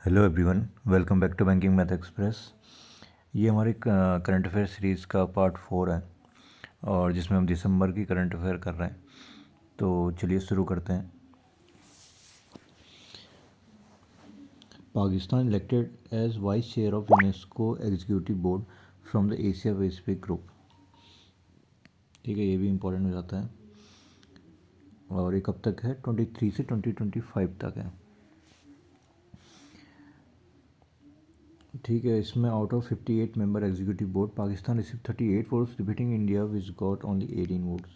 Hello everyone, welcome back to banking math express. ये हमारे current affair series का part 4 है और जिसमें हम दिसंबर की करंट अफेयर कर रहे हैं। तो चलिए शुरू करते हैं। Pakistan elected as vice chair of UNESCO executive board from the Asia Pacific group. ठीक है, ये भी इम्पोर्टेंट हो जाता है। और ये कब तक है? 23 से 2025 तक है। ठीक है, इसमें out of 58 member executive board Pakistan receive 38 votes defeating India which got only 18 votes.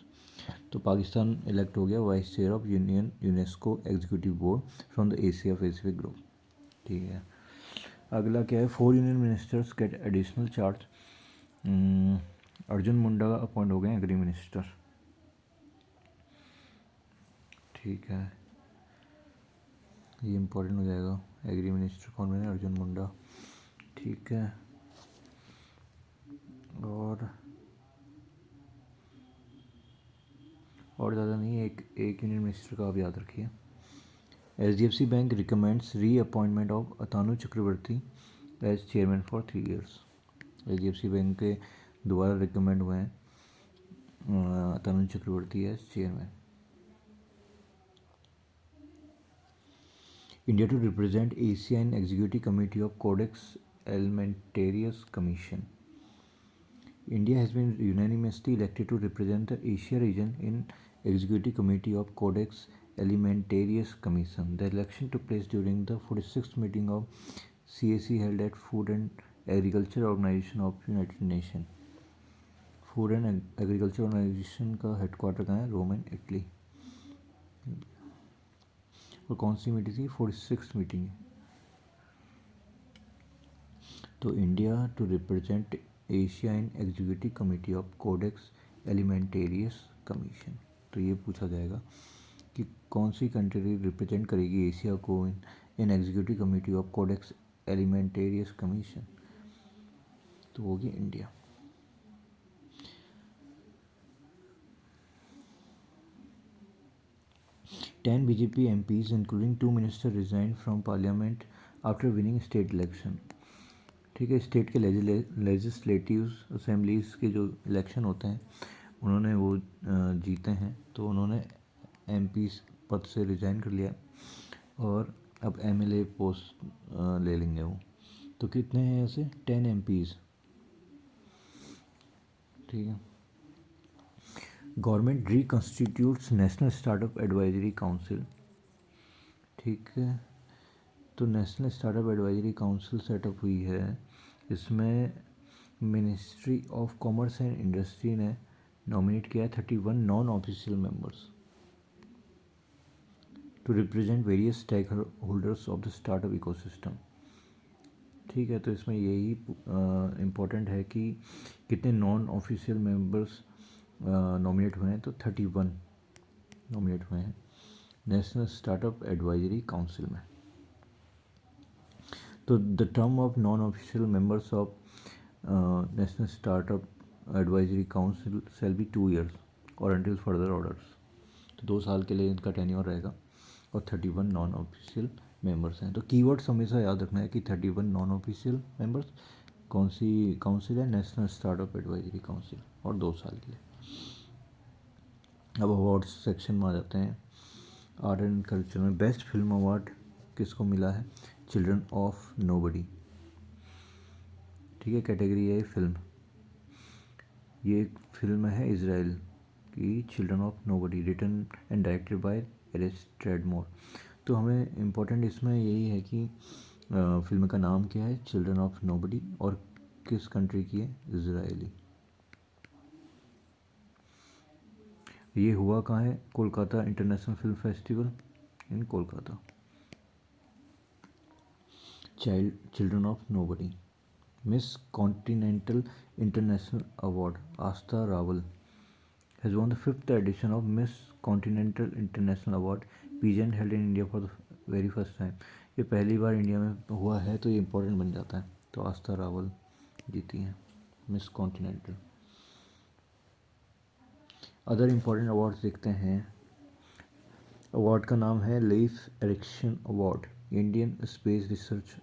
तो पाकिस्तान इलेक्ट हो गया vice chair of UNESCO executive board from the Asia Pacific group. ठीक है, अगला क्या है? 4 union ministers get additional charge. Arjun Munda appoint हो गए एग्री मिनिस्टर। ठीक है, ये इम्पोर्टेंट हो जाएगा। एग्री मिनिस्टर कौन बने? अर्जुन मुंडा। ठीक है, और ज़्यादा नहीं, एक यूनियन मिनिस्टर का आप याद रखिए। HDFC bank recommends re appointment of Atanu Chakraborty as chairman for 3 years। HDFC bank के दोबारा रिकमेंड हुए हैं Atanu Chakraborty as chairman. India to represent Asia in executive committee of codex alimentarius commission. India has been unanimously elected to represent the Asia region in Executive Committee of Codex Alimentarius Commission. The election took place during the 46th meeting of CAC held at Food and Agriculture Organization of United Nations. Food and agriculture organization का headquarter कहाँ है? Rome and Italy. और कौन सी meeting थी? 46 meeting. तो India to represent Asia in executive committee of codex alimentarius commission. तो ये पूछा जाएगा कि कौन सी कंट्री रिप्रेजेंट करेगी एशिया को in executive committee of codex alimentarius commission. तो होगी India. Ten BJP MPs including 2 ministers resigned from parliament after winning state election। ठीक है, स्टेट के लेजिस्लेटिव असेंबलीज के जो इलेक्शन होते हैं उन्होंने वो जीते हैं, तो उन्होंने एमपी पद से रिज़ाइन कर लिया और अब एमएलए पोस्ट ले लेंगे वो। तो कितने हैं ऐसे? 10 MPs। ठीक है, government reconstitutes national startup advisory council. ठीक है, तो national startup advisory council setup हुई है। इसमें ministry of commerce and industry ने नॉमिनेट किया 31 non official members to represent various stakeholders of the startup ecosystem. ठीक है, तो इसमें यही इम्पोर्टेंट है कि कितने नॉन ऑफिशियल मेंबर्स नॉमिनेट हुए हैं। तो 31 नॉमिनेट हुए हैं नेशनल स्टार्टअप एडवाइजरी काउंसिल में। तो the term of non official members of national startup advisory council shall be 2 years और अंटिल फर्दर ऑर्डर्स। तो 2 साल के लिए इनका टेन्योर रहेगा और 31 नॉन ऑफिशियल मेंबर्स हैं। तो कीवर्ड्स हमेशा याद रखना है कि 31 नॉन ऑफिशियल मेंबर्स, कौन सी काउंसिल है? नेशनल स्टार्टअप एडवाइजरी काउंसिल, और 2 साल के लिए। अब अवार्ड्स सेक्शन में आ जाते हैं। आर्ट एंड कल्चर में बेस्ट फिल्म अवार्ड किसको मिला है? Children of nobody. ठीक है, कैटेगरी है फिल्म। ये एक फिल्म है इजराइल की, children of nobody, written and directed by एरिस ट्रेडमोर। तो हमें इम्पोर्टेंट इसमें यही है कि फिल्म का नाम क्या है? चिल्ड्रन ऑफ नोबडी, और किस कंट्री की है? इजराइली। ये हुआ कहाँ है? Kolkata international film festival in Kolkata. Children of nobody. Miss continental international award Aastha Rawal has won the 5th edition of Miss Continental International Award pageant held in India for the very first time। ये पहली बार India में हुआ है, तो ये important बन जाता है। तो आस्था रावल जीती हैं Miss Continental. Other important awards देखते हैं। अवार्ड का नाम है Leif Erikson award. Indian space research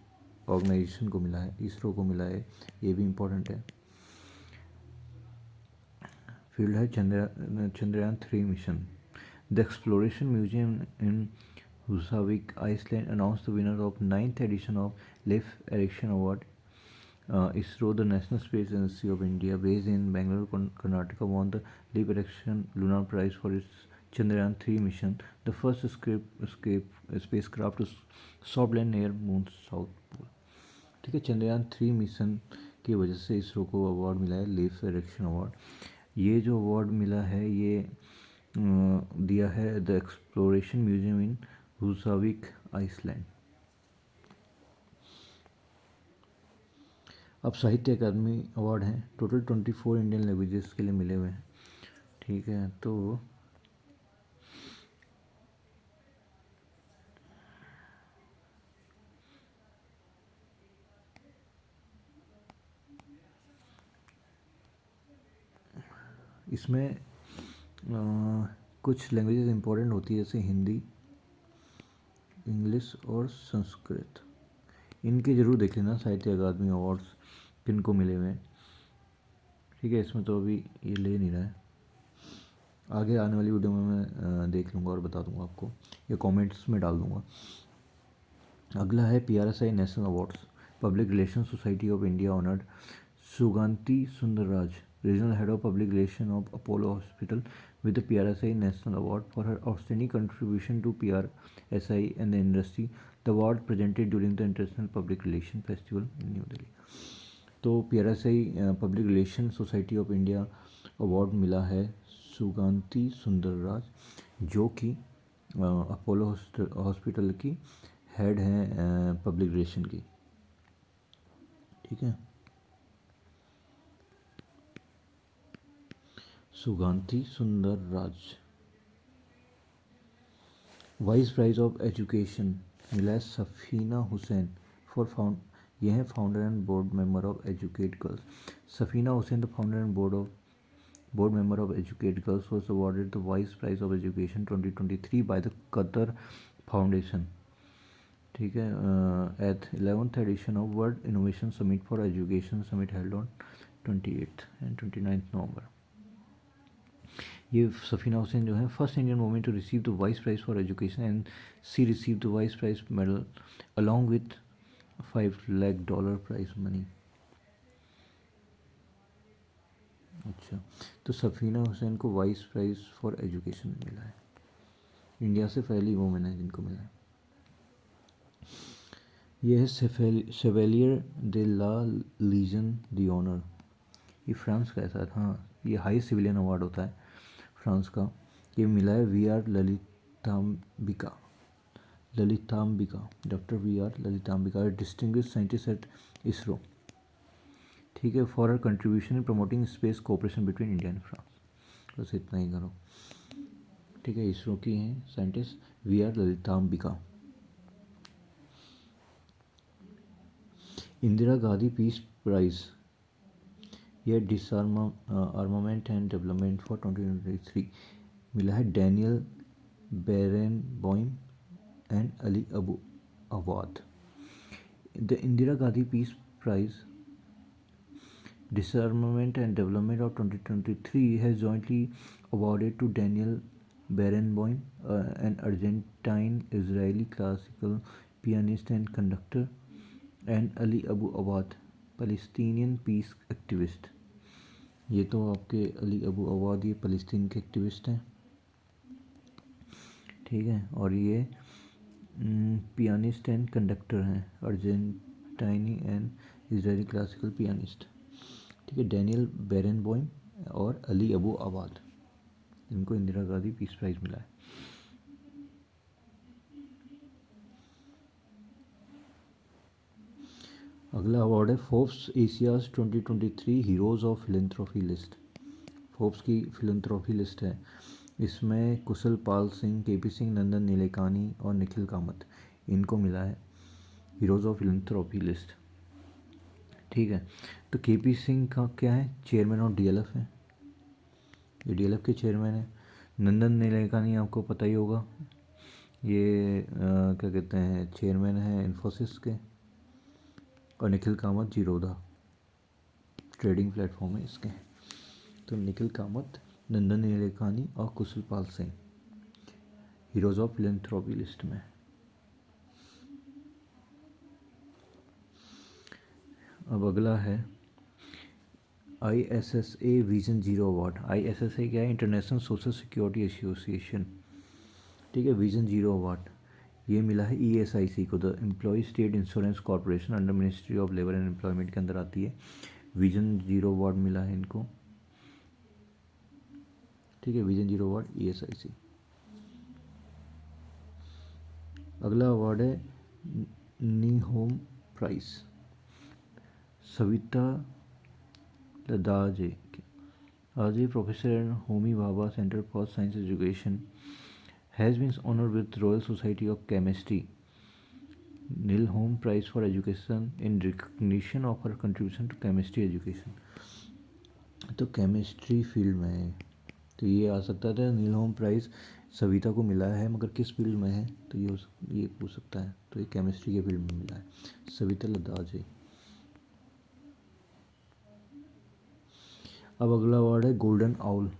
organization को मिला है, इसरो को मिला है, ये भी इम्पोर्टेंट है। फील्ड है Chandrayaan 3 mission. The exploration museum in Husavik, Iceland announced the winner of 9th edition of Leif Erikson Award. ISRO, the National Space Agency of India, based in Bangalore, Karnataka, won the Leif Erikson Lunar Prize for its Chandrayaan 3 mission, the first spacecraft to soft land near Moon's south pole. ठीक है, Chandrayaan 3 mission की वजह से इसरो को award मिला है, Leif Erikson award. ये जो अवार्ड मिला है ये दिया है the exploration museum in Husavik, Iceland. अब साहित्य अकादमी अवार्ड हैं, टोटल 24 इंडियन लैंग्वेजेस के लिए मिले हुए हैं। ठीक है, तो इसमें कुछ लैंग्वेजेस इंपॉर्टेंट होती है, जैसे हिंदी, इंग्लिश और संस्कृत। इनके ज़रूर देख लेना साहित्य अकादमी अवार्ड्स किन को मिले हुए हैं। ठीक है, इसमें तो अभी ये ले नहीं रहा है, आगे आने वाली वीडियो में मैं देख लूँगा और बता दूँगा आपको, या कमेंट्स में डाल दूँगा। अगला है PRSI national awards. Public relation society of India honoured Suganthi Sundarraj, regional head of public relation of Apollo hospital, with the PRSI National Award for her outstanding contribution to PRSI and the industry. The award presented during the International Public Relations Festival in New Delhi. तो PRSI public relation society of India award मिला है सुगांती सुंदरराज, जो कि Apollo hospital की head हैं public relation की। ठीक है, सुगांती सुंदरराज। वाइस प्राइज ऑफ एजुकेशन मिला है सफ़ीना हुसैन फॉर ये है founder and board member of educate girls. Safeena Husain, the founder and board member of Educate Girls, was awarded the Vice Prize of Education 2023 by the Qatar Foundation. ठीक है, at 11th edition of World Innovation Summit for Education Summit held on 28th and 29th November. ये सफ़ीना हुसैन जो है first Indian women to receive the वाइस prize for education, and she receive the वाइस prize medal along with $5 lakh prize money. अच्छा, तो सफ़ीना हुसैन को vice prize for education मिला है, इंडिया से पहली वुमेन है जिनको मिला है। यह है सेवेलियर दे ला लीजन दी ऑनर, ये फ्रांस का है सर। हाँ, ये हाई सिविलियन अवार्ड होता है फ्रांस का। ये मिला है VR Lalithambika, doctor VR Lalithambika, distinguished scientist at ISRO. ठीक है, for her contribution in promoting space cooperation between India and France. बस इतना ही करो। ठीक है, इसरो की हैं scientist VR Lalithambika. Indira Gandhi peace prize, यह डिसआर्मामेंट एंड डेवलपमेंट फॉर 2023 मिला है Daniel Barenboim and Ali Abu Awad. The Indira Gandhi peace prize Disarmament and Development of 2023 has jointly awarded to Daniel Barenboim, an Argentine-Israeli classical pianist and conductor, and Ali Abu Awad, Palestinian peace activist. ये तो आपके Ali Abu अवाद ये फ़लस्तीन के activist हैं। ठीक है, और ये पियानिस्ट एंड कंडक्टर हैं, अर्जेंटाइनी एंड इजरायली क्लासिकल पियानिस्ट। ठीक है, डैनियल बेरेनबॉइम और अली अबू अवाद, इनको इंदिरा गांधी पीस प्राइज़ मिला है। अगला अवार्ड है Forbes Asia's 2023 heroes of philanthropy list. Forbes की फिलंथ्रॉपी लिस्ट है, इसमें कुशल पाल सिंह, KP सिंह, नंदन नीलेकानी और निखिल कामत, इनको मिला है हीरोज़ ऑफ फिलंथ्रॉपी लिस्ट। ठीक है, तो KP सिंह का क्या है, चेयरमैन ऑफ DLF है, ये DLF के चेयरमैन है। नंदन नीलेकानी आपको पता ही होगा ये क्या कहते हैं, चेयरमैन हैं इन्फोसिस के। और निखिल कामत जीरोधा ट्रेडिंग प्लेटफॉर्म है इसके। तो निखिल कामत, नंदन नीलेकानी और Kushal Pal Singh heroes of philanthropy list में। अब अगला है ISSA vision zero award. ISSA क्या है? International social security association. ठीक है, विजन जीरो अवार्ड ये मिला है ESIC को, the employ state insurance corporation under ministry of labour and employment के अंदर आती है। विजन जीरो अवार्ड मिला है इनको। ठीक है, विजन जीरो अवार्ड ESIC। अगला अवार्ड है नीहोम prize, Savita Ladage. Ajay, professor at Homi Bhabha Center for Science Education, has been honored with Royal Society of Chemistry Nilholm Prize for Education in recognition of her contribution to chemistry education। तो chemistry field में है, तो ये आ सकता था। नीलहोम price Savita को मिला है, मगर किस फील्ड में है, तो ये पूछ सकता है। तो ये केमिस्ट्री के फील्ड में मिला है, सविता लदाजे। अब अगला अवार्ड है गोल्डन आउल।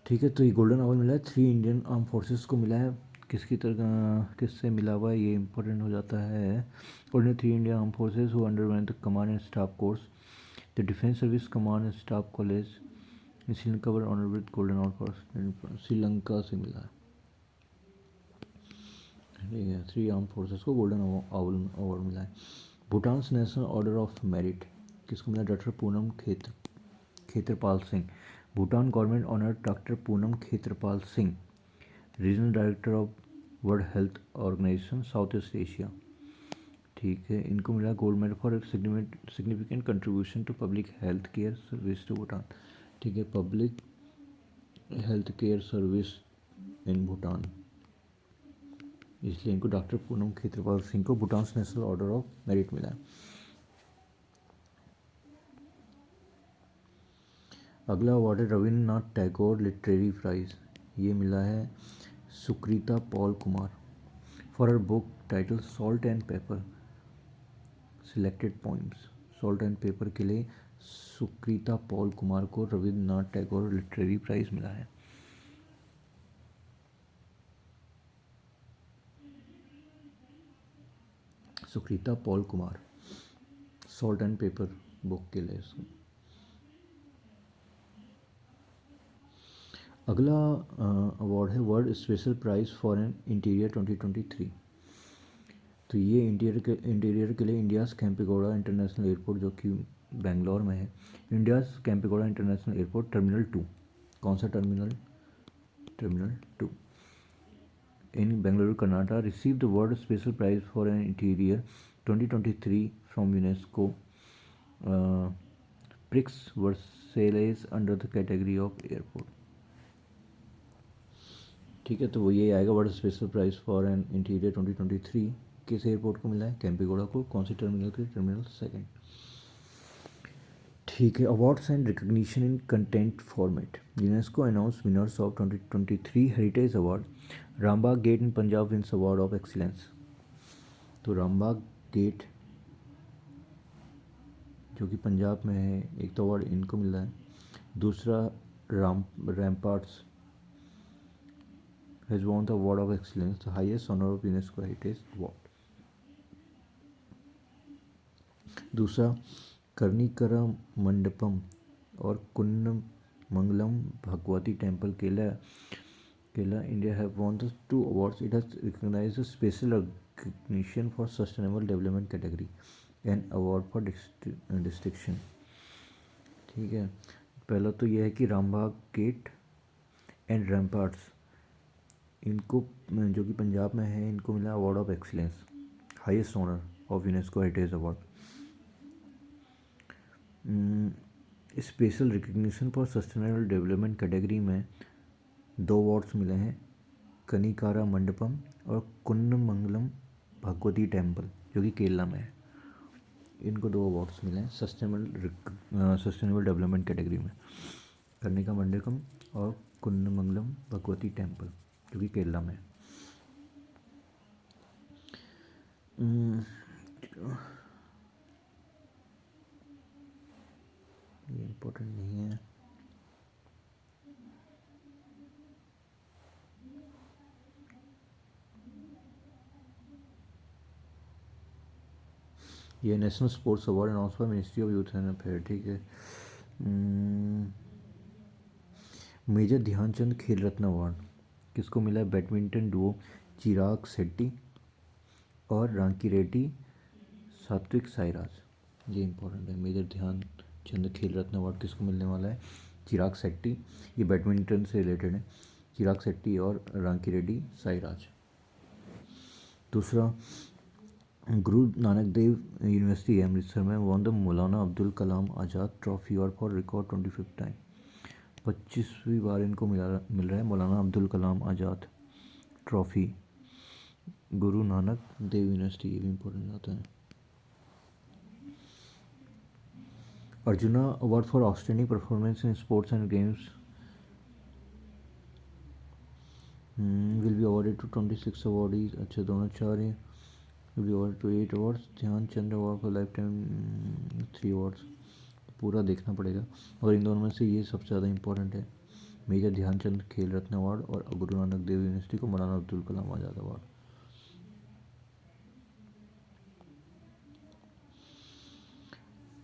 ठीक है, तो ये गोल्डन आउल मिला है 3 इंडियन आर्म फोर्सेस को मिला है। किसकी तरह, किससे मिला हुआ है, ये इंपॉर्टेंट हो जाता है। Golden 3 Indian arm forces who underwent the command and staff course the defence service command and staff college in Sri Lanka were honoured with golden owl for Sri Lanka से मिला है। ठीक है, 3 आर्म फोर्सेस को गोल्डन आउल अवार्ड मिला है। Bhutan national order of merit किसको मिला? Doctor Poonam Khetrapal Singh. Bhutan government honoured doctor Poonam Khetrapal Singh, regional director of world health organisation south east Asia. ठीक है, इनको मिला gold medal for significant contribution to public health care service to Bhutan. ठीक है, public health care service in Bhutan, इसलिए इनको डॉक्टर पूनम खेत्रपाल सिंह को Bhutan national order of merit मिला है। अगला अवार्ड है रविन्द्रनाथ टैगोर लिटरेरी प्राइज़। ये मिला है Sukrita Paul Kumar for her book title salt and paper selected poems. Salt and paper के लिए सुकृता पॉल कुमार को रविन्द्रनाथ टैगोर लिटरेरी प्राइज़ मिला है। Sukrita Paul Kumar salt and pepper book के लिए। अगला अवार्ड है world special prize for an interior 2023। तो ये इंटीरियर के लिए इंडियाज़ कैंपेगौड़ा इंटरनेशनल एयरपोर्ट, जो कि बेंगलोर में है। India's Kempegowda international airport terminal 2। कौन सा terminal? Terminal 2 in Bengaluru Karnataka receive the world special prize for an interior 2023 from UNESCO prix Versailles under the category of airport. ठीक है, तो वो ये आएगा world special prize for an interior 2023 किस एयरपोर्ट को मिला है? कैंपेगौड़ा को। कौन सी टर्मिनल के? टर्मिनल 2। ठीक है, awards and recognition in content format. UNESCO announce winners of 2023 heritage award. Rambagh gate in Punjab wins award of excellence. तो रामबाग गेट जो कि पंजाब में है, एक तो अवार्ड इनको मिला है, दूसरा रैम्पार्ट्स has won the award of excellence, the highest honor of UNESCO Heritage Award। दूसरा कर्णिकरा मंडपम और कुन्नमंगलम भगवती टेम्पल केला India have won the 2 awards। It has recognized a special recognition for sustainable development category and award for distinction। ठीक है, पहला तो यह है कि रामबाग गेट एंड रैम्पार्ट्स, इनको जो कि पंजाब में है, इनको मिला award of excellence, highest honour of UNESCO heritage award. Special recognition for sustainable development category में 2 अवार्ड्स मिले हैं, कनिकारा मंडपम और कुन्नमंगलम भगवती टेम्पल जो कि केरला में है। इनको 2 अवार्ड्स मिले हैं सस्टेनेबल डेवलपमेंट कैटेगरी में, कनिका मंडपम और कुन्नमंगलम भगवती टेम्पल जो कि केरला में है। ये इम्पोर्टेंट नहीं है। ये national sports award announce by ministry of youth and affair, ठीक है। मेजर ध्यानचंद खेल रत्न अवार्ड किसको मिला है? बैडमिंटन डुओ चिराग शेट्टी और रांकी रेड्डी सात्विक साईराज। ये इंपॉर्टेंट है। मेजर ध्यानचंद खेल रत्न अवार्ड किसको मिलने वाला है? चिराग शेट्टी, ये बैडमिंटन से रिलेटेड है। चिराग शेट्टी और रांकी रेड्डी साईराज। दूसरा, गुरु नानक देव यूनिवर्सिटी है अमृतसर में won the Maulana Abdul Kalam Azad trophy और फॉर रिकॉर्ड 25th टाइम। 25वीं बार इनको मिल रहा है मौलाना अब्दुल कलाम आज़ाद ट्रॉफी, गुरु नानक देव यूनिवर्सिटी। ये भी इम्पोर्टेंट आता है। Arjuna award for outstanding performance in sports and games will be awarded to 26 awardees. अच्छा, दोनों 4 हैं। Will be awarded to 8 awards. Dhyan Chand award for lifetime 3 awards. पूरा देखना पड़ेगा, और इन दोनों में से ये सबसे ज़्यादा इंपॉर्टेंट है। मेजर ध्यानचंद खेल रत्न अवार्ड और गुरु नानक देव यूनिवर्सिटी को मौलाना अब्दुल कलाम आज़ाद अवार्ड।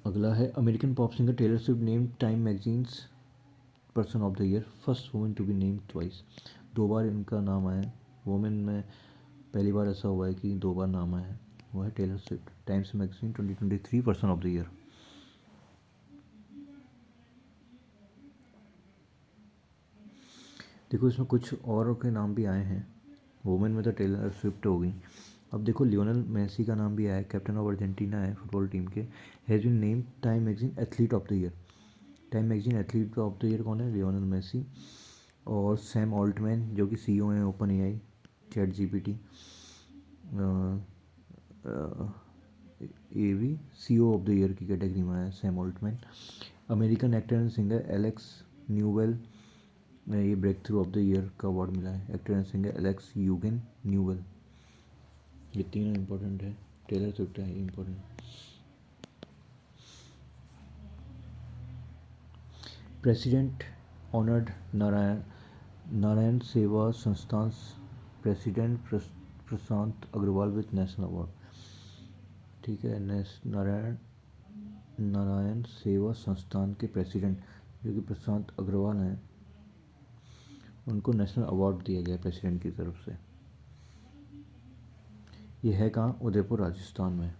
अगला है American pop singer Taylor Swift name Time magazine's person of the year, first women to be named twice. 2 बार इनका नाम आया है। वुमेन में पहली बार ऐसा हुआ है कि 2 बार नाम आया है, वो है Taylor Swift. Times magazine 2023 person of the year. देखो इसमें कुछ औरों के नाम भी आए हैं। वुमेन में तो टेलर स्विफ्ट हो गई। अब देखो लियोनेल मेसी का नाम भी आया है, कैप्टन ऑफ अर्जेंटीना है फुटबॉल टीम के। Has been name Time magazine athlete of the year. Time magazine athlete of the year कौन है? Lionel Messi. और सैम ऑल्टमैन जो कि CEO हैं ओपन एआई चैट जीपीटी, ये भी CEO ऑफ द ईयर की कैटेगरी में आया Sam Altman. American actor and singer Alex Newell में ये breakthrough of the year का अवार्ड मिला है। Actor and singer Alex Eugene Newell. ये तीनों इम्पोर्टेंट है। टेलर स्विफ्ट है important. President honoured Narayan Seva Sansthan president Prashant Agarwal with national award, ठीक है। नारायण सेवा संस्थान के प्रेसिडेंट जो कि प्रशांत अग्रवाल हैं, उनको नेशनल अवार्ड दिया गया प्रेसिडेंट की तरफ से। ये है कहाँ? उदयपुर राजस्थान में।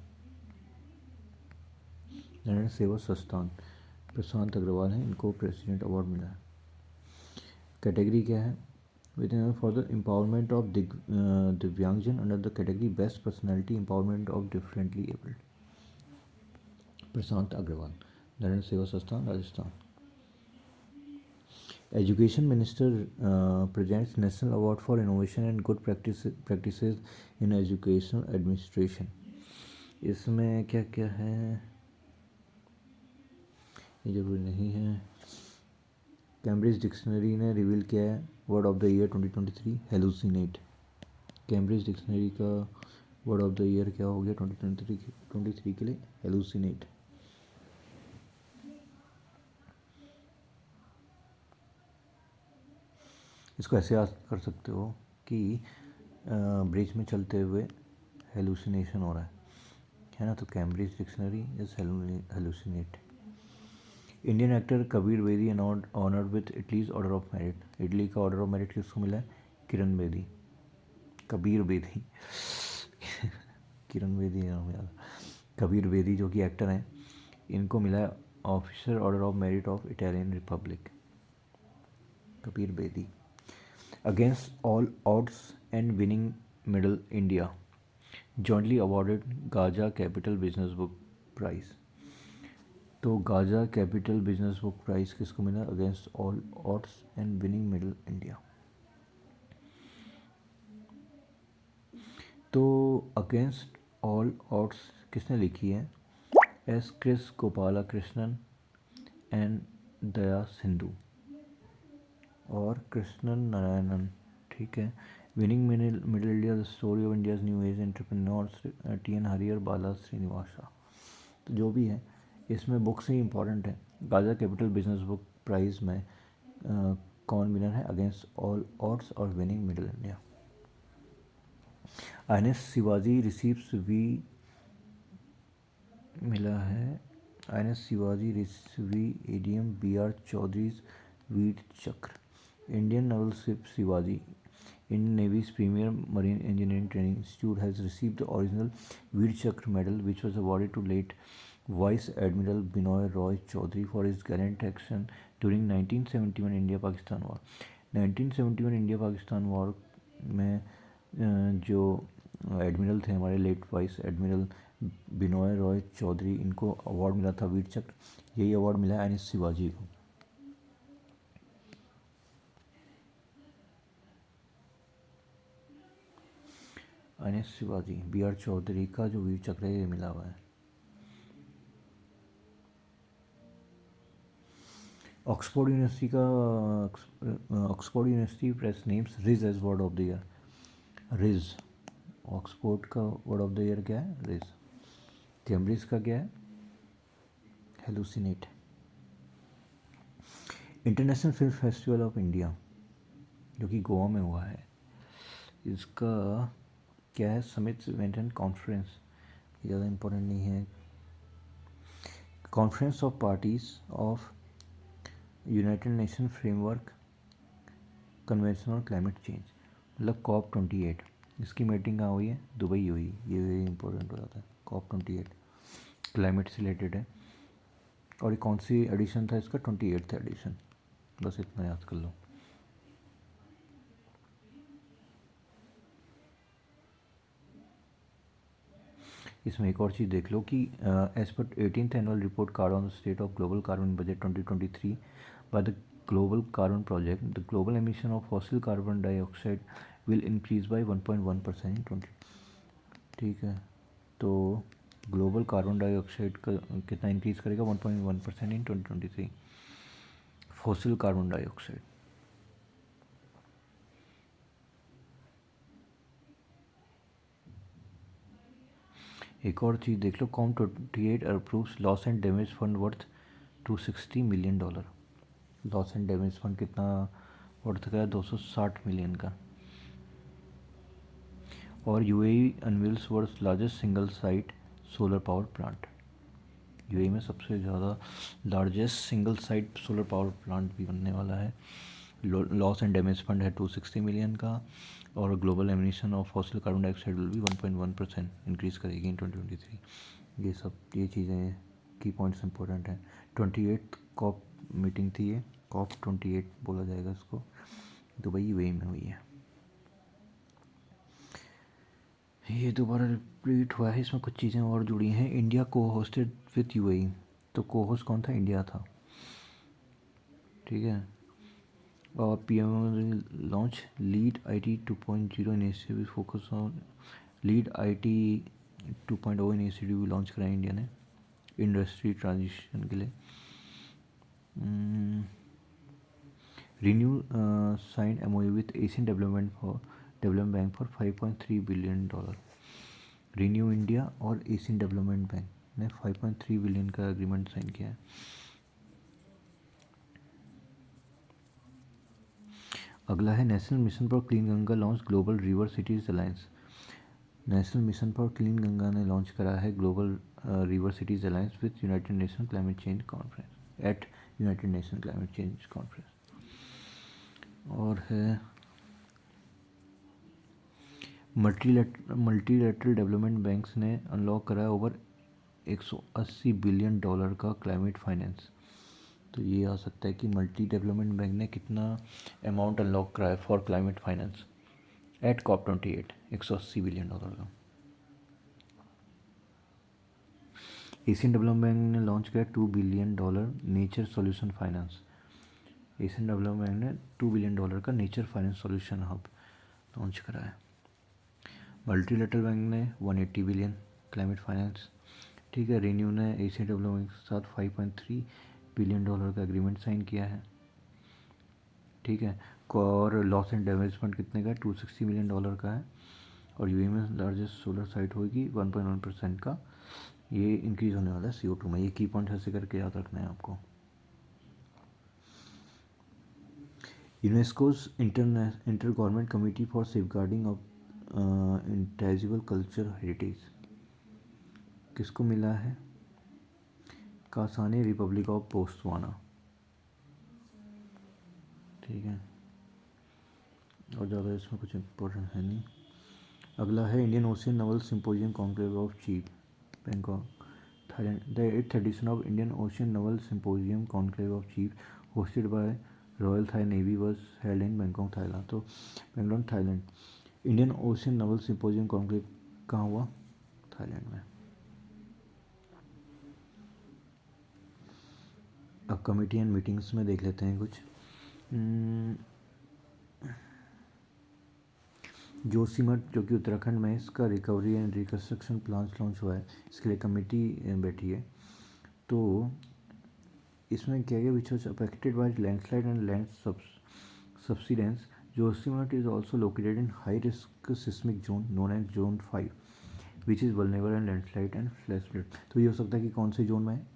नारायण सेवा संस्थान प्रशांत अग्रवाल हैं, इनको प्रेसिडेंट अवार्ड मिला है। कैटेगरी क्या है? With for the empowerment of divyangjan under the category best personality empowerment of differently abled. Prashant Agarwal, Narayan Seva Sansthan Rajasthan. Education minister presents national award for innovation and good practices in educational administration. इसमें क्या क्या है ये जरूरी नहीं है। कैम्ब्रिज डिक्शनरी ने रिवील किया है word of the year 2023 hallucinate. Cambridge dictionary का वर्ड ऑफ द ईयर क्या हो गया 2023 के लिए? हेलुसिनेट। इसको ऐसे याद कर सकते हो कि ब्रिज में चलते हुए हेलुसिनेशन हो रहा है ना, तो Cambridge dictionary is hallucinate. Indian actor Kabir Bedi honoured with Italy's order of merit. Italy का ऑर्डर ऑफ मेरिट किसको मिला है? किरण बेदी, कबीर बेदी किरण बेदी नाम याद। कबीर बेदी जो कि एक्टर हैं, इनको मिला है officer order of merit of Italian republic. Kabir Bedi. Against all odds and winning middle India jointly awarded Gaja capital business book prize. तो Gaja capital business book prize किसको मिला? Against all odds and winning middle India. तो against all odds किसने लिखी है? S Kris Gopalakrishnan and Dayasindhu और कृष्णन नारायणन, ठीक है। Winning middle India the story of India's new as entrepreneurs, T N. Harihar, Bala Srinivasa. तो जो भी है इसमें बुक्स ही इंपॉर्टेंट है। Gaja capital business book prize में कौन विनर है? अगेंस्ट ऑल ऑड्स और winning middle India. INS Shivaji receives V मिला है। INS Shivaji V ADM B R. Chaudhary's Veer Chakra. Indian naval ship Shivaji, Indian Navy's premier marine engineering training institute, has received the original Veer Chakra medal, which was awarded to late Vice Admiral Binoy Roy Chaudhary for his gallant action during 1971 India-Pakistan War। 1971 India-Pakistan war में जो admiral थे हमारे late vice admiral Binoy Roy Chaudhary, इनको award मिला था वीर चक्र। यही award मिला है आईएनएस शिवाजी को। INS Shivaji B R. चौधरी का जो वीर चक्र है ये मिला हुआ है। ऑक्सफोर्ड यूनिवर्सिटी का Oxford university press names rizz as word of the year. Rizz Oxford का वर्ड ऑफ द ईयर क्या है? रिज। कैम्ब्रिज का क्या है? Hallucinate. International film festival of India जो कि गोवा में हुआ है, इसका क्या है? Summit event and conference. ज़्यादा इम्पोर्टेंट नहीं है। Conference of parties of United Nation framework convention on climate change, मतलब COP28। इसकी मीटिंग कहाँ हुई है? दुबई हुई। ये वेरी इंपॉर्टेंट हो जाता है। COP28 क्लाइमेट से रिलेटेड है। और ये कौन सी एडिशन था इसका? 28th addition. बस इतना याद कर लो। इसमें एक और चीज़ देख लो कि as per 18th annual report card on the state of global carbon budget 2023 by the global carbon project, the global emission of fossil carbon dioxide will increase by 1.1% in 20। ठीक है, तो ग्लोबल कार्बन डाइऑक्साइड का कितना increase करेगा? 1.1% इन 2023। Fossil carbon dioxide. एक और चीज़ देख लो, COP28 approves loss and damage fund worth $260 million. Loss and damage fund कितना वर्थ का है? 260 मिलियन का। और UAE unveils world's largest single site solar power plant. UAE में सबसे ज़्यादा largest single site solar power plant भी बनने वाला है। लॉस एंड डैमेज फंड है 260 मिलियन का। और global emission of fossil carbon dioxide will भी 1.1% इंक्रीज़ करेगी इन 2023। ये चीज़ें की पॉइंट्स इंपॉर्टेंट हैं। 28th कॉप मीटिंग थी ये, COP28 बोला जाएगा इसको। दुबई यूएई में हुई है। ये दोबारा रिपीट हुआ है, इसमें कुछ चीज़ें और जुड़ी हैं। इंडिया को होस्टेड विथ यूएई, तो को होस्ट कौन था? इंडिया था। ठीक है। और PM launch lead IT 2.0 initiative focus on lead IT 2.0 initiative launch कराया इंडिया ने इंडस्ट्री ट्रांजिशन के लिए। ReNew sign MoU with Asian Development Bank for $5.3 billion. ReNew India और एशियन डेवलपमेंट बैंक ने 5.3 बिलियन का एग्रीमेंट साइन किया है। अगला है National Mission for Clean Ganga launch global river cities alliance. National Mission for Clean Ganga ने लॉन्च करा है global river cities alliance with United Nation climate change conference at United Nation climate change conference. और है multilateral development banks ने unlock करा है over $180 billion का climate finance. तो ये आ सकता है कि मल्टी डेवलपमेंट बैंक ने कितना अमाउंट अनलॉक करा है for climate finance at COP28, $180 billion का। एशियन डेवलपमेंट बैंक ने लॉन्च किया $2 billion nature solution finance. Asian Development Bank ने $2 बिलियन का nature finance solution hub launch करा है। मल्टीलेटरल बैंक ने 180 बिलियन क्लाइमेट फाइनेंस। ठीक है। रिन्यू ने एशियन डेवलपमेंट के साथ $5.3 बिलियन का एग्रीमेंट साइन किया है। ठीक है। और लॉस एंड डैमेज फंड कितने का है, $260 मिलियन का है। और यूएई में लार्जेस्ट सोलर साइट होगी 1.1% का, ये इंक्रीज़ होने वाला है CO2 में। ये की पॉइंट ऐसे करके याद रखना है आपको। UNESCO's inter government committee for safeguarding of intangible culture heritage किसको मिला है, कासानी रिपब्लिक ऑफ बोत्सवाना। ठीक है, और ज़्यादा इसमें कुछ इम्पोर्टेंट है नहीं। अगला है Indian ocean naval symposium conclave of chief, Bangkok, Thailand. The 8th edition of Indian ocean naval symposium conclave of chief hosted by royal Thai navy was held in Bangkok, Thailand. तो Bangalore, Thailand. Indian ocean naval symposium conclave कहाँ हुआ, Thailand में। अब committee and meetings में देख लेते हैं कुछ। जोशीमठ जो कि उत्तराखंड में, इसका recovery and reconstruction plan launch हुआ है, इसके लिए कमेटी बैठी है। तो इसमें क्या है, which was affected by landslide and land subsidence. Josimat is also located in high risk seismic zone known as zone 5 which is vulnerable and landslide and flash flood। तो ये हो सकता है कि कौन से जोन में है,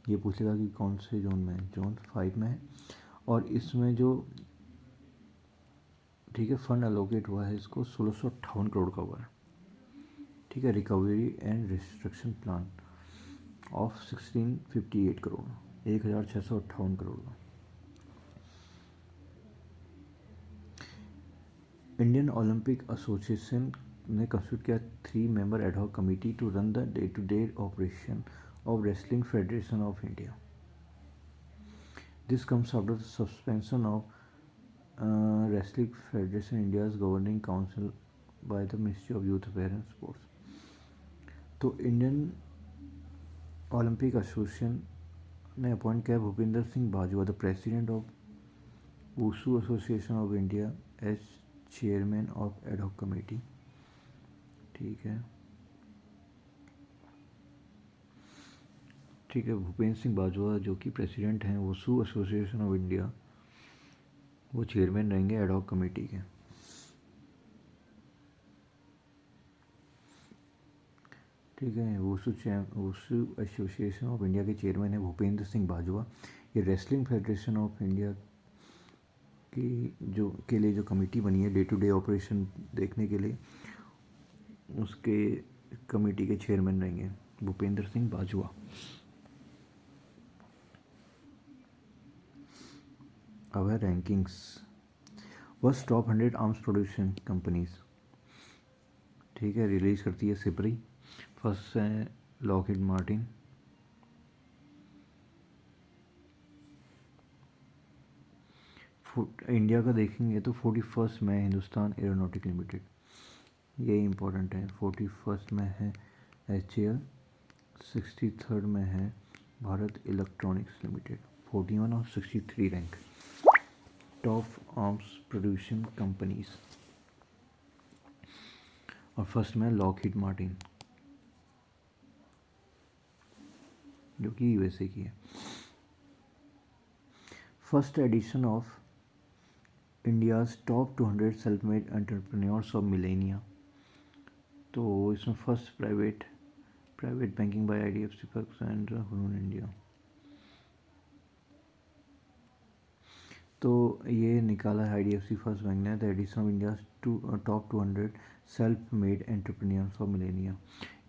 ये पूछेगा कि कौन से जोन में है, जोन 5 में है। और इसमें जो ठीक है फंड एलोकेट हुआ है इसको 1658 करोड़ का हुआ है। ठीक है, recovery and reconstruction plan of 1658 crore, 1658 crore का। इंडियन ओलंपिक एसोसिएशन ने कंस्टिट्यूट किया 3 member ad hoc committee to run the day to day operation of Wrestling Federation of India. This comes after the suspension of Wrestling Federation India's governing council by the Ministry of Youth Affair and Sports. तो Indian Olympic Association ने appoint किया Bhupinder Singh Bajwa, the president of Wushu association of India, as chairman of ad hoc committee. ठीक है, ठीक है, भूपेंद्र सिंह बाजवा जो कि president हैं वुशु एसोसिएशन ऑफ इंडिया, वो चेयरमैन रहेंगे एडहॉक कमेटी के। ठीक है, वुशु एसोसिएशन ऑफ इंडिया के चेयरमैन है भूपेंद्र सिंह बाजवा। ये रेसलिंग फेडरेशन ऑफ इंडिया की जो के लिए जो कमेटी बनी है डे टू डे ऑपरेशन देखने के लिए, उसके कमेटी के चेयरमैन रहेंगे भूपेंद्र सिंह बाजवा। अब है रैंकिंग्स, वह टॉप 100 आर्म्स प्रोड्यूसिंग कंपनीज। ठीक है, रिलीज करती है सिपरी। फर्स्ट है लॉकहीड मार्टिन, इंडिया का देखेंगे तो 41 में हिंदुस्तान एरोनॉटिक लिमिटेड, ये इंपॉर्टेंट है। 41 में है HAL, 63rd में है भारत इलेक्ट्रॉनिक्स लिमिटेड, 41 और 63 rank top arms producing companies. और फर्स्ट में लॉकहीड मार्टिन जो कि USA की है। First edition of India's top 200 self made entrepreneurs of millennia. तो इसमें first private banking by IDFC first and Hurun India. तो ये निकाला है IDFC फर्स्ट बैंक ने, the edition of India top 200 self made entrepreneurs of millennia.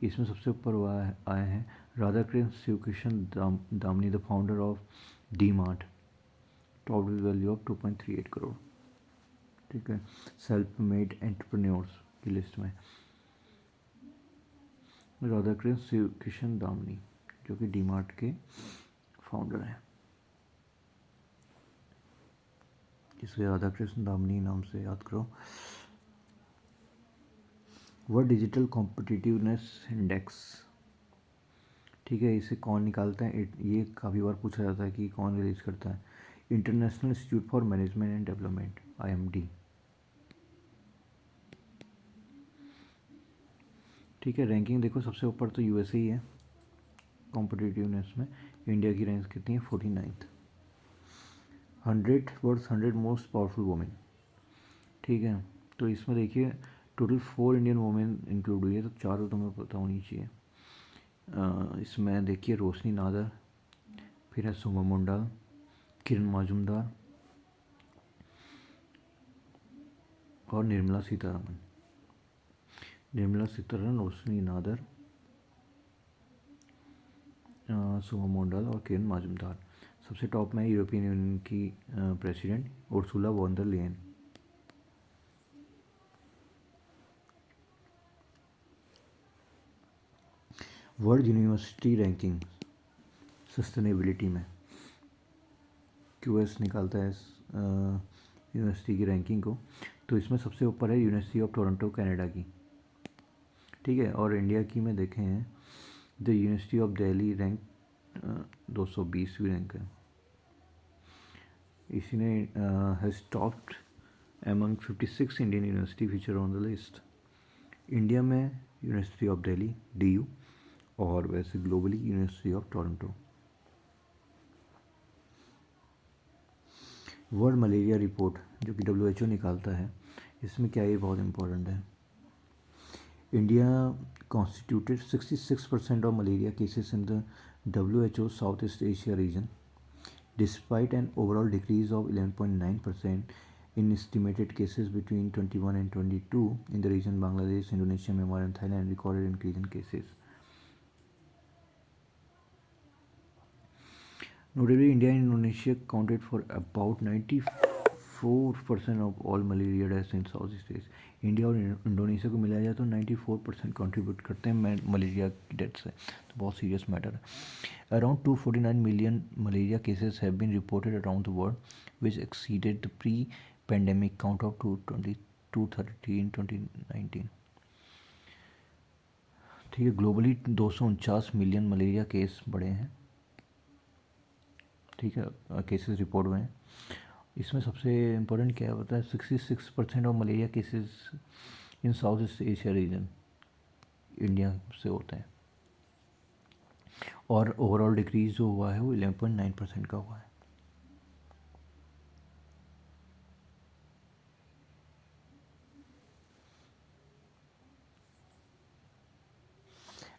इसमें सबसे ऊपर आए हैं Radhakishan Shivkishan Damani, the founder of D mart, top value of 2.38 crore. ठीक है, सेल्फ मेड एंटरप्रेन्योर्स की लिस्ट में राधाकृष्ण शिवकृष्ण दामनी जो कि डी मार्ट के फाउंडर हैं। इसलिए राधाकृष्ण दामनी नाम से याद करो। World digital competitiveness index. ठीक है, इसे कौन निकालता है, ये काफ़ी बार पूछा जाता है कि कौन रिलीज करता है। International institute for management and development, IMD। ठीक है, रैंकिंग देखो सबसे ऊपर तो USA ही है कॉम्पिटिटिवनेस में। इंडिया की रैंक कितनी है, 49th। 100 मोस्ट पावरफुल वुमेन, ठीक है, तो इसमें देखिए टोटल 4 इंडियन वुमेन इंक्लूड हुई है, तो 4 तो तुम्हें पता होनी चाहिए। इसमें देखिए रोशनी नादर, फिर है सुमा मुंडा, किरण मजूमदार और निर्मला सीतारमन। निर्मला सीतारमन, रोशनी नादर, सुमा मुंडा और किरण मजूमदार। सबसे टॉप में यूरोपियन यूनियन की president Ursula von der Leyen. World university ranking sustainability में क्यूएस निकालता है यूनिवर्सिटी की रैंकिंग को, तो इसमें सबसे ऊपर है यूनिवर्सिटी ऑफ टोरंटो कनाडा की, ठीक है। और इंडिया की में देखें हैं the university of Delhi rank 220वीं रैंक है। इसी ने has topped among 56 Indian university feature on the list. India में यूनिवर्सिटी ऑफ दिल्ली DU और वैसे globally university of Toronto. World malaria report जो कि WHO निकालता है, इसमें क्या ये बहुत इम्पोर्टेंट है। India constituted 66% of malaria cases in the WHO Southeast Asia region, despite an overall decrease of 11.9% in estimated cases between 21 and 22 in the region. Bangladesh, Indonesia, Myanmar and Thailand recorded increase in cases. Notably, India and Indonesia accounted for about 94% of all malaria deaths in Southeast Asia. India और Indonesia को मिलाया जाए तो 94% contribute करते हैं malaria की death से, तो बहुत सीरियस मैटर है। Around 249 million malaria cases have been reported around the world, which exceeded the pre pandemic count of 230 in 2019। ठीक है, ग्लोबली 249 मिलियन मलेरिया केस बढ़े हैं, ठीक है, केसेस रिपोर्ट हुए हैं। इसमें सबसे इम्पोर्टेंट क्या होता है, 66% of malaria cases in south east Asia region India से होते हैं, और ओवरऑल डिक्रीज जो हुआ है वो 11.9% का हुआ है।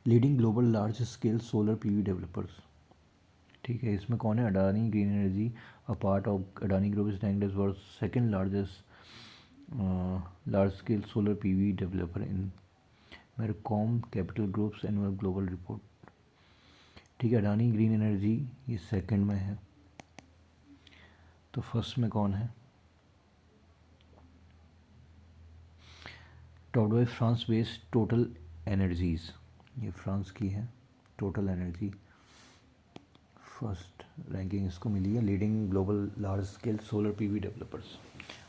Leading global large scale solar PV developers, ठीक है, इसमें कौन है, Adani green Energy, a part of Adani Group is ranked as world second largest large scale solar PV developer in Mercom Capital Group's annual global report. ठीक है, Adani green Energy ये second में है, तो फर्स्ट में कौन है, top by France based Total Energies, ये फ्रांस की है टोटल एनर्जी, फर्स्ट रैंकिंग इसको मिली है। Leading global large scale solar PV developers,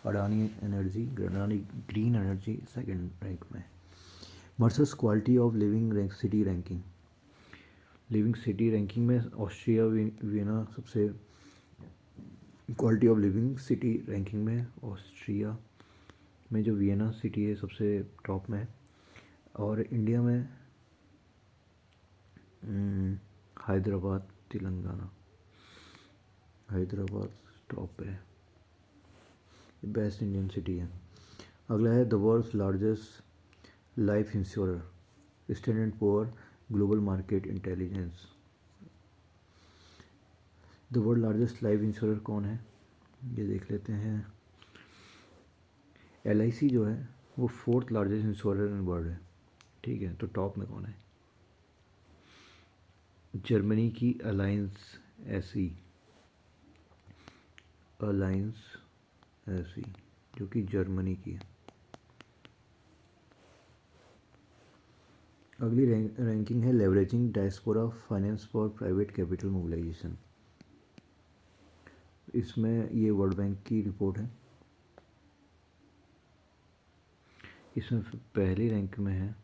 Adani energy, Adani green energy second rank में। Mercer's quality of living rank city ranking, living city ranking में Austria Vienna सबसे, quality of living city ranking में Austria में जो Vienna city है सबसे top में है, और इंडिया में हैदराबाद तेलंगाना, हैदराबाद टॉप पे है, बेस्ट इंडियन सिटी है। अगला है the world's largest life insurer, Standard Poor Global Market Intelligence. The world largest life insurer कौन है, ये देख लेते हैं। LIC जो है वो 4th largest insurer in world है, ठीक है, तो टॉप में कौन है, जर्मनी की अलायंस SE, अलायंस SE जो कि जर्मनी की है। अगली रैंकिंग है leveraging diaspora finance for private capital mobilisation, इसमें ये वर्ल्ड बैंक की रिपोर्ट है, इसमें पहली रैंक में है,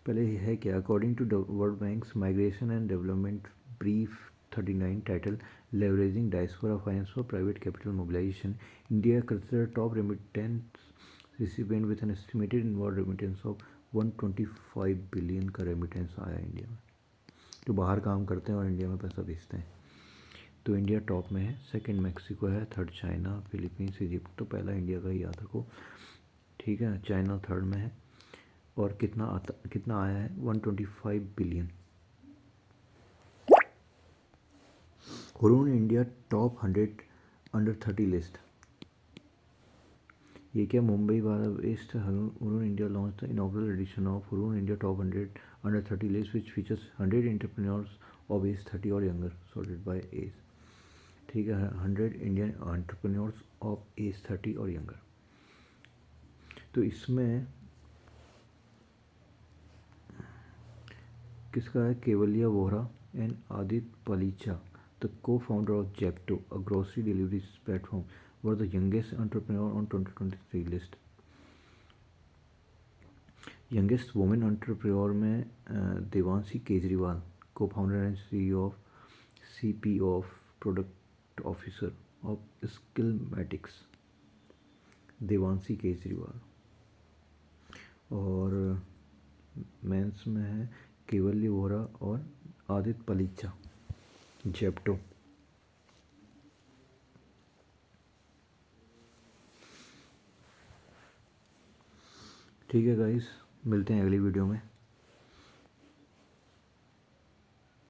पहले है क्या, according to World Bank's migration and development brief 39 title leveraging diaspora finance for private capital mobilisation, India consider top remittance recipient with an estimated inward remittance of 125 billion का रेमिटेंस आया इंडिया में, जो बाहर काम करते हैं और इंडिया में पैसा भेजते हैं। तो इंडिया टॉप में है, सेकंड मैक्सिको है, थर्ड चाइना, फिलीपींस, इजिप्ट। तो पहला इंडिया का ही याद रखो, ठीक है। चाइना थर्ड में है। और कितना आया है? 125 billion. Hurun India top 100 under 30 list. ये क्या? मुंबई वाला based Hurun India launch the inaugural edition of Hurun India top 100 under 30 list which features 100 entrepreneurs of age 30 और यंगर सॉर्टेड बाय एज। ठीक है, 100 इंडियन एंटरप्रेन्योर्स ऑफ एज 30 और younger. तो इसमें किसका है? Kaivalya Vohra and Aditya Palicha, the co-founder of Zepto, a grocery delivery platform, were the youngest entrepreneur on 2023 list. Youngest women entrepreneur में Devanshi Kejriwal, co-founder and CEO of CPO of Product Officer of Skillmatics, Devanshi Kejriwal. और mains में है केवल्य वोरा और आदित्य पलीचा, जेप्टो। ठीक है गाइस, मिलते हैं अगली वीडियो में।